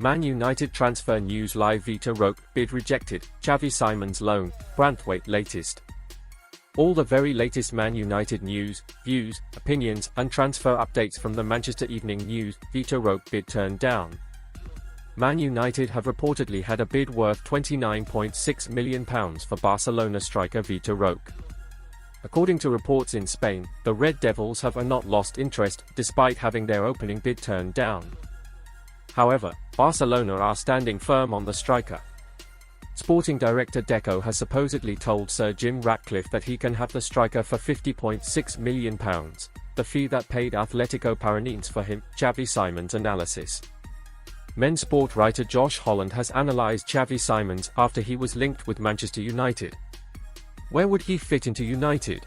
Man United transfer news live. Vitor Roque bid rejected, Xavi Simons loan, Branthwaite latest. All the very latest Man United news, views, opinions and transfer updates from the Manchester Evening News. Vitor Roque bid turned down. Man United have reportedly had a bid worth £29.6 million for Barcelona striker Vitor Roque. According to reports in Spain, the Red Devils have not lost interest, despite having their opening bid turned down. However, Barcelona are standing firm on the striker. Sporting director Deco has supposedly told Sir Jim Ratcliffe that he can have the striker for £50.6 million, the fee that paid Atletico Paranaense for him. Xavi Simons analysis. Men's sport writer Josh Holland has analysed Xavi Simons after he was linked with Manchester United. Where would he fit into United?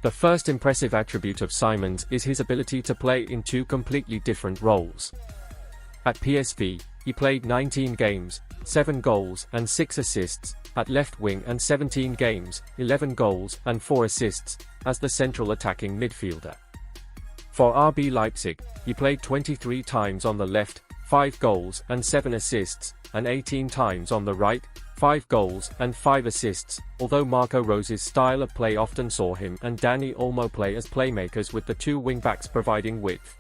The first impressive attribute of Simons is his ability to play in two completely different roles. At PSV, he played 19 games, 7 goals and 6 assists, at left wing and 17 games, 11 goals and 4 assists, as the central attacking midfielder. For RB Leipzig, he played 23 times on the left, 5 goals and 7 assists, and 18 times on the right, 5 goals and 5 assists, although Marco Rose's style of play often saw him and Dani Olmo play as playmakers with the two wing-backs providing width.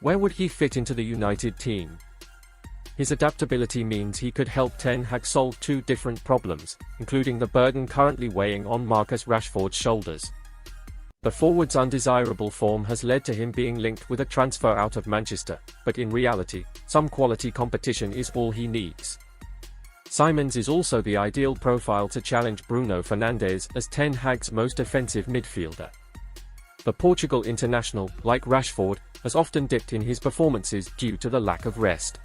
Where would he fit into the United team? His adaptability means he could help Ten Hag solve two different problems, including the burden currently weighing on Marcus Rashford's shoulders. The forward's undesirable form has led to him being linked with a transfer out of Manchester, but in reality, some quality competition is all he needs. Simons is also the ideal profile to challenge Bruno Fernandes as Ten Hag's most offensive midfielder. The Portugal international, like Rashford, has often dipped in his performances due to the lack of rest.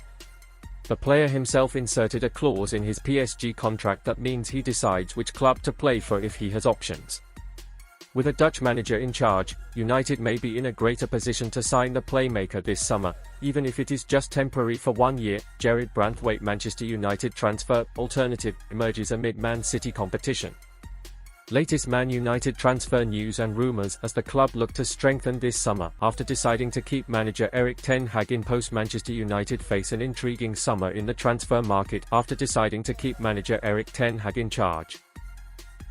The player himself inserted a clause in his PSG contract that means he decides which club to play for if he has options. With a Dutch manager in charge, United may be in a greater position to sign the playmaker this summer, even if it is just temporary for 1 year. Jared Branthwaite Manchester United transfer alternative emerges amid Man City competition. Latest Man United transfer news and rumours as the club look to strengthen this summer after deciding to keep manager Erik ten Hag in post. Manchester United face an intriguing summer in the transfer market after deciding to keep manager Erik ten Hag in charge.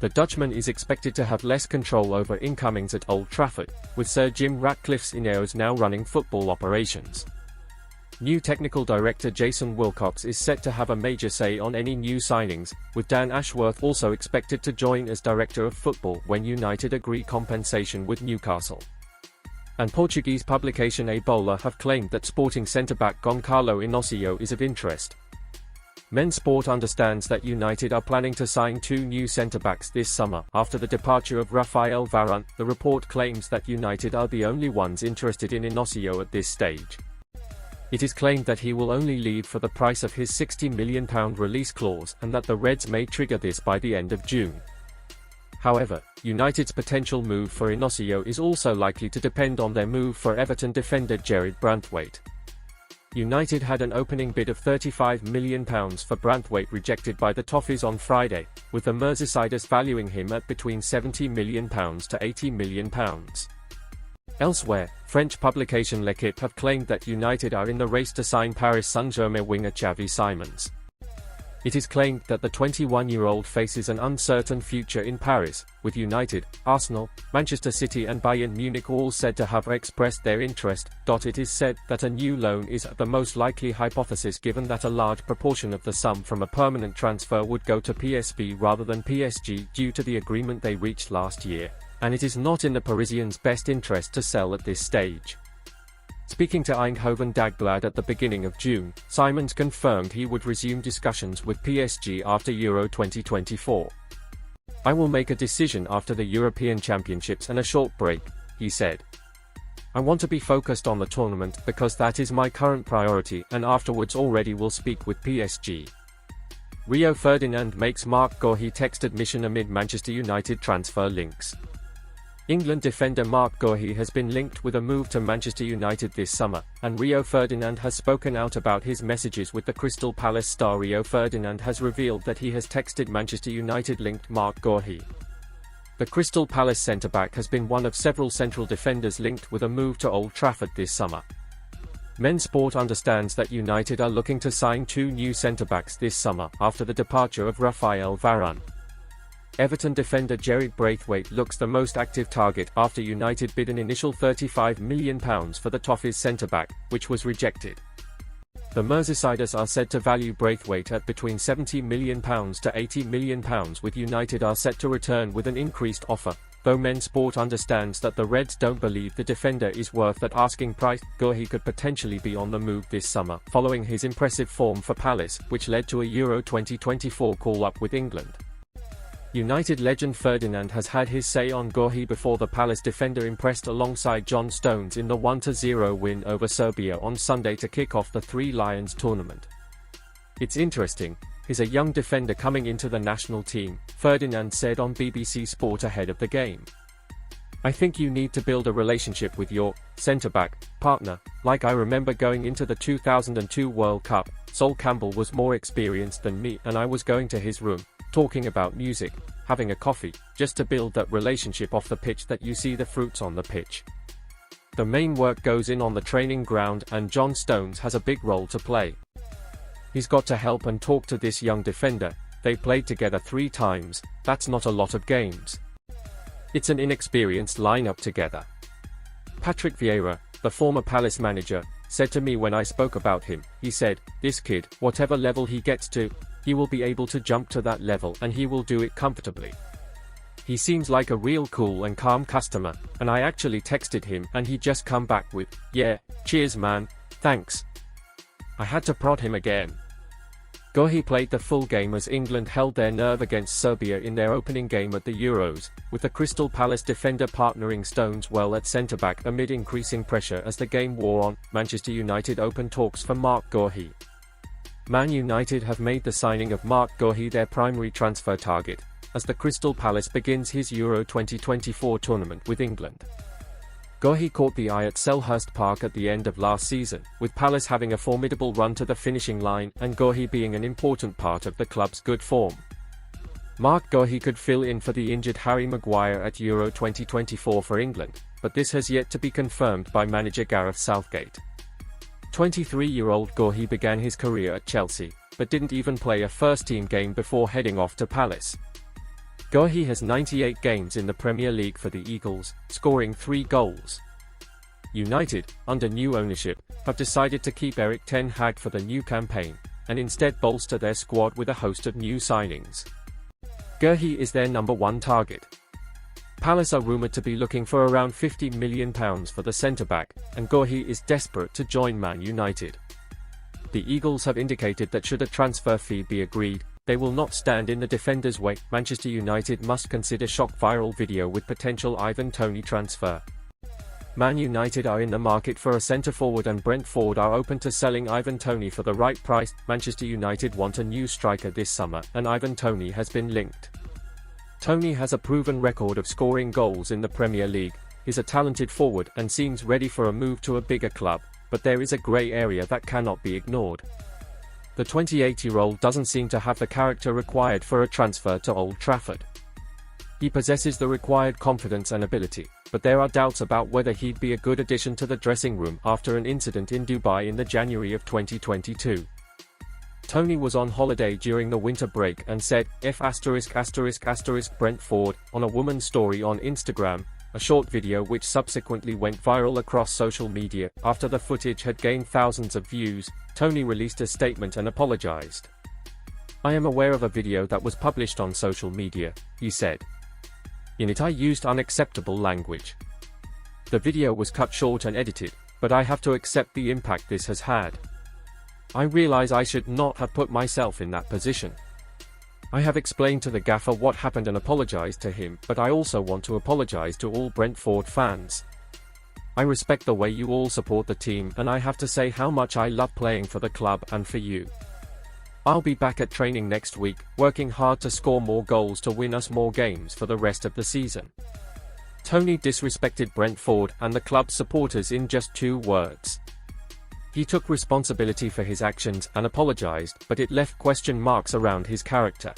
The Dutchman is expected to have less control over incomings at Old Trafford, with Sir Jim Ratcliffe's Ineos now running football operations. New technical director Jason Wilcox is set to have a major say on any new signings, with Dan Ashworth also expected to join as director of football when United agree compensation with Newcastle. And Portuguese publication A Bola have claimed that Sporting centre-back Goncalo Inacio is of interest. Men's Sport understands that United are planning to sign 2 new centre-backs this summer after the departure of Rafael Varane. The report claims that United are the only ones interested in Inacio at this stage. It is claimed that he will only leave for the price of his £60 million release clause and that the Reds may trigger this by the end of June. However, United's potential move for Inacio is also likely to depend on their move for Everton defender Jared Branthwaite. United had an opening bid of £35 million for Branthwaite rejected by the Toffees on Friday, with the Merseysiders valuing him at between £70 million to £80 million. Elsewhere, French publication L'Equipe have claimed that United are in the race to sign Paris Saint-Germain winger Xavi Simons. It is claimed that the 21-year-old faces an uncertain future in Paris, with United, Arsenal, Manchester City and Bayern Munich all said to have expressed their interest. It is said that a new loan is the most likely hypothesis given that a large proportion of the sum from a permanent transfer would go to PSV rather than PSG due to the agreement they reached last year, and it is not in the Parisians' best interest to sell at this stage. Speaking to Eindhoven Dagblad at the beginning of June, Simons confirmed he would resume discussions with PSG after Euro 2024. "I will make a decision after the European Championships and a short break," he said. "I want to be focused on the tournament because that is my current priority, and afterwards already will speak with PSG." Rio Ferdinand makes Marc Guehi text admission amid Manchester United transfer links. England defender Marc Guehi has been linked with a move to Manchester United this summer, and Rio Ferdinand has spoken out about his messages with the Crystal Palace star. Rio Ferdinand has revealed that he has texted Manchester United-linked Marc Guehi. The Crystal Palace centre-back has been one of several central defenders linked with a move to Old Trafford this summer. Men Sport understands that United are looking to sign 2 new centre-backs this summer after the departure of Raphael Varane. Everton defender Gerard Branthwaite looks the most active target after United bid an initial £35 million for the Toffees centre-back, which was rejected. The Merseysiders are said to value Branthwaite at between £70 million to £80 million, with United are set to return with an increased offer, though Men Sport understands that the Reds don't believe the defender is worth that asking price. Guehi could potentially be on the move this summer following his impressive form for Palace, which led to a Euro 2024 call-up with England. United legend Ferdinand has had his say on Guehi before the Palace defender impressed alongside John Stones in the 1-0 win over Serbia on Sunday to kick off the Three Lions tournament. "It's interesting, he's a young defender coming into the national team," Ferdinand said on BBC Sport ahead of the game. "I think you need to build a relationship with your centre-back partner. Like I remember going into the 2002 World Cup, Sol Campbell was more experienced than me and I was going to his room, talking about music, having a coffee, just to build that relationship off the pitch that you see the fruits on the pitch. The main work goes in on the training ground and John Stones has a big role to play. He's got to help and talk to this young defender. They played together 3 times, that's not a lot of games. It's an inexperienced lineup together." Patrick Vieira, the former Palace manager, said to me when I spoke about him, he said, "This kid, whatever level he gets to, he will be able to jump to that level and he will do it comfortably. He seems like a real cool and calm customer," and I actually texted him and he just come back with, "Yeah, cheers man, thanks." I had to prod him again. Guehi played the full game as England held their nerve against Serbia in their opening game at the Euros, with the Crystal Palace defender partnering Stones well at centre-back amid increasing pressure as the game wore on. Manchester United open talks for Marc Guehi. Man United have made the signing of Marc Guehi their primary transfer target, as the Crystal Palace begins his Euro 2024 tournament with England. Guehi caught the eye at Selhurst Park at the end of last season, with Palace having a formidable run to the finishing line and Guehi being an important part of the club's good form. Marc Guehi could fill in for the injured Harry Maguire at Euro 2024 for England, but this has yet to be confirmed by manager Gareth Southgate. 23-year-old Guehi began his career at Chelsea, but didn't even play a first-team game before heading off to Palace. Guehi has 98 games in the Premier League for the Eagles, scoring 3 goals. United, under new ownership, have decided to keep Erik ten Hag for the new campaign, and instead bolster their squad with a host of new signings. Guehi is their number 1 target. Palace are rumoured to be looking for around £50 million for the centre-back, and Guehi is desperate to join Man United. The Eagles have indicated that should a transfer fee be agreed, they will not stand in the defender's way. Manchester United must consider shock viral video with potential Ivan Toney transfer. Man United are in the market for a centre-forward and Brentford are open to selling Ivan Toney for the right price. Manchester United want a new striker this summer, and Ivan Toney has been linked. Toney has a proven record of scoring goals in the Premier League, is a talented forward and seems ready for a move to a bigger club, but there is a grey area that cannot be ignored. The 28-year-old doesn't seem to have the character required for a transfer to Old Trafford. He possesses the required confidence and ability, but there are doubts about whether he'd be a good addition to the dressing room after an incident in Dubai in the January of 2022. Toney was on holiday during the winter break and said, Brentford, on a woman's story on Instagram, a short video which subsequently went viral across social media. After the footage had gained thousands of views, Toney released a statement and apologized. "I am aware of a video that was published on social media," he said. "In it I used unacceptable language. The video was cut short and edited, but I have to accept the impact this has had. I realize I should not have put myself in that position. I have explained to the gaffer what happened and apologized to him, but I also want to apologize to all Brentford fans. I respect the way you all support the team and I have to say how much I love playing for the club and for you. I'll be back at training next week, working hard to score more goals to win us more games for the rest of the season." Toney disrespected Brentford and the club's supporters in just 2 words. He took responsibility for his actions and apologized, but it left question marks around his character.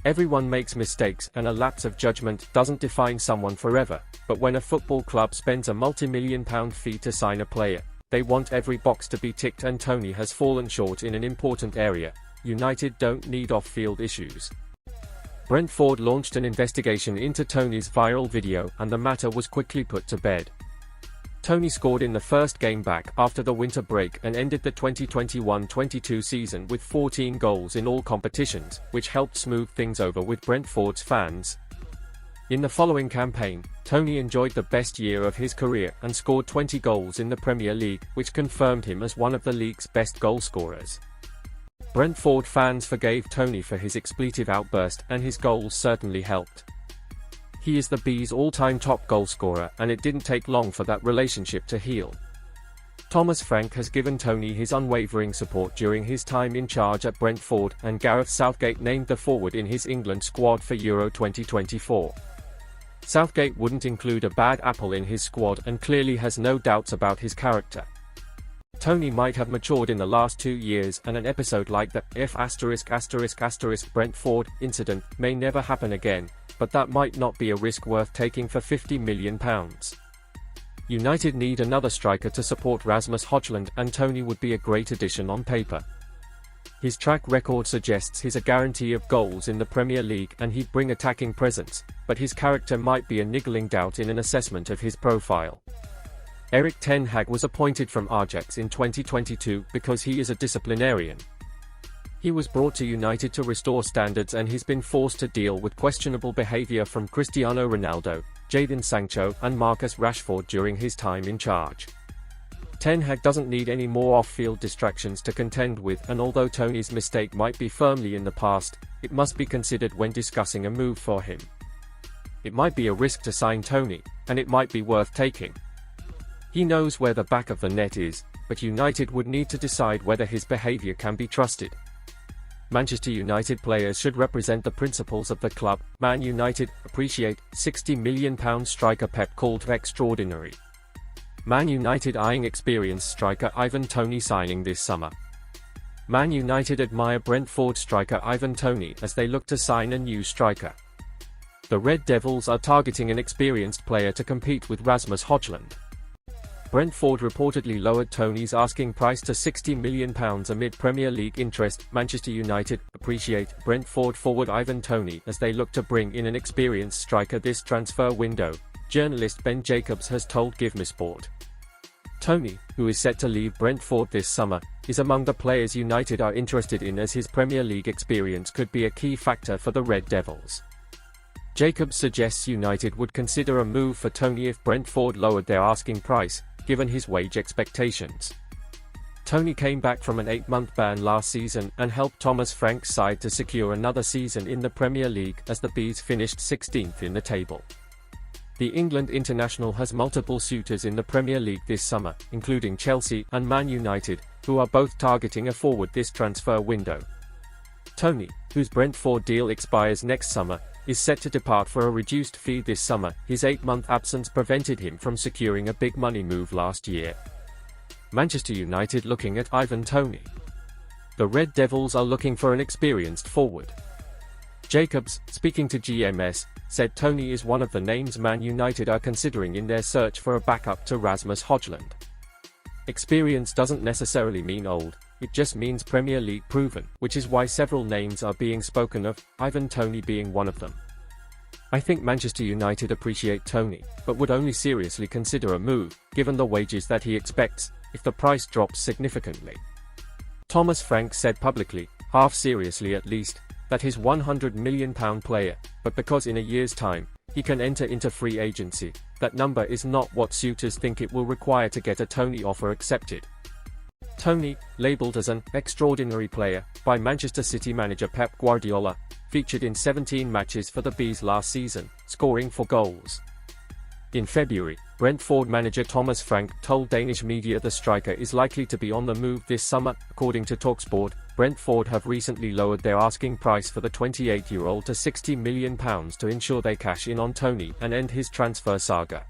Everyone makes mistakes and a lapse of judgment doesn't define someone forever, but when a football club spends a multi-million-pound fee to sign a player, They want every box to be ticked and Toney has fallen short in an important area. United don't need off-field issues. Brentford launched an investigation into Toney's viral video and the matter was quickly put to bed. Toney scored in the first game back after the winter break and ended the 2021-22 season with 14 goals in all competitions, which helped smooth things over with Brentford's fans. In the following campaign, Toney enjoyed the best year of his career and scored 20 goals in the Premier League, which confirmed him as one of the league's best goalscorers. Brentford fans forgave Toney for his expletive outburst and his goals certainly helped. He is the Bees' all-time top goalscorer and it didn't take long for that relationship to heal. Thomas Frank has given Toney his unwavering support during his time in charge at Brentford and Gareth Southgate named the forward in his England squad for Euro 2024. Southgate wouldn't include a bad apple in his squad and clearly has no doubts about his character. Toney might have matured in the last 2 years and an episode like the Brentford incident may never happen again, but that might not be a risk worth taking for £50 million. United need another striker to support Rasmus Hojlund and Toney would be a great addition on paper. His track record suggests he's a guarantee of goals in the Premier League and he'd bring attacking presence, but his character might be a niggling doubt in an assessment of his profile. Erik ten Hag was appointed from Ajax in 2022 because he is a disciplinarian. He was brought to United to restore standards and he's been forced to deal with questionable behavior from Cristiano Ronaldo, Jadon Sancho and Marcus Rashford during his time in charge. Ten Hag doesn't need any more off-field distractions to contend with and although Toney's mistake might be firmly in the past, it must be considered when discussing a move for him. It might be a risk to sign Toney, and it might be worth taking. He knows where the back of the net is, but United would need to decide whether his behavior can be trusted. Manchester United players should represent the principles of the club. Man United appreciate £60 million striker Pep called extraordinary. Man United eyeing experienced striker Ivan Toney signing this summer. Man United admire Brentford striker Ivan Toney as they look to sign a new striker. The Red Devils are targeting an experienced player to compete with Rasmus Hojlund. Brentford reportedly lowered Toney's asking price to £60 million amid Premier League interest. Manchester United appreciate Brentford forward Ivan Toney as they look to bring in an experienced striker this transfer window, journalist Ben Jacobs has told GiveMeSport. Toney, who is set to leave Brentford this summer, is among the players United are interested in as his Premier League experience could be a key factor for the Red Devils. Jacobs suggests United would consider a move for Toney if Brentford lowered their asking price, given his wage expectations. Toney came back from an 8-month ban last season and helped Thomas Frank's side to secure another season in the Premier League as the Bees finished 16th in the table. The England international has multiple suitors in the Premier League this summer, including Chelsea and Man United, who are both targeting a forward this transfer window. Toney, whose Brentford deal expires next summer, is set to depart for a reduced fee this summer. His 8-month absence prevented him from securing a big money move last year. Manchester United looking at Ivan Toney. The Red Devils are looking for an experienced forward. Jacobs, speaking to GMS, said Toney is one of the names Man United are considering in their search for a backup to Rasmus Hojlund. Experience doesn't necessarily mean old, it just means Premier League proven, which is why several names are being spoken of, Ivan Toney being one of them. I think Manchester United appreciate Toney, but would only seriously consider a move, given the wages that he expects, if the price drops significantly. Thomas Frank said publicly, half seriously at least, that he's £100 million player, but because in a year's time, he can enter into free agency, that number is not what suitors think it will require to get a Toney offer accepted. Toney, labelled as an extraordinary player by Manchester City manager Pep Guardiola, featured in 17 matches for the Bees last season, scoring 4 goals. In February, Brentford manager Thomas Frank told Danish media the striker is likely to be on the move this summer. According to TalkSport, Brentford have recently lowered their asking price for the 28-year-old to £60 million to ensure they cash in on Toney and end his transfer saga.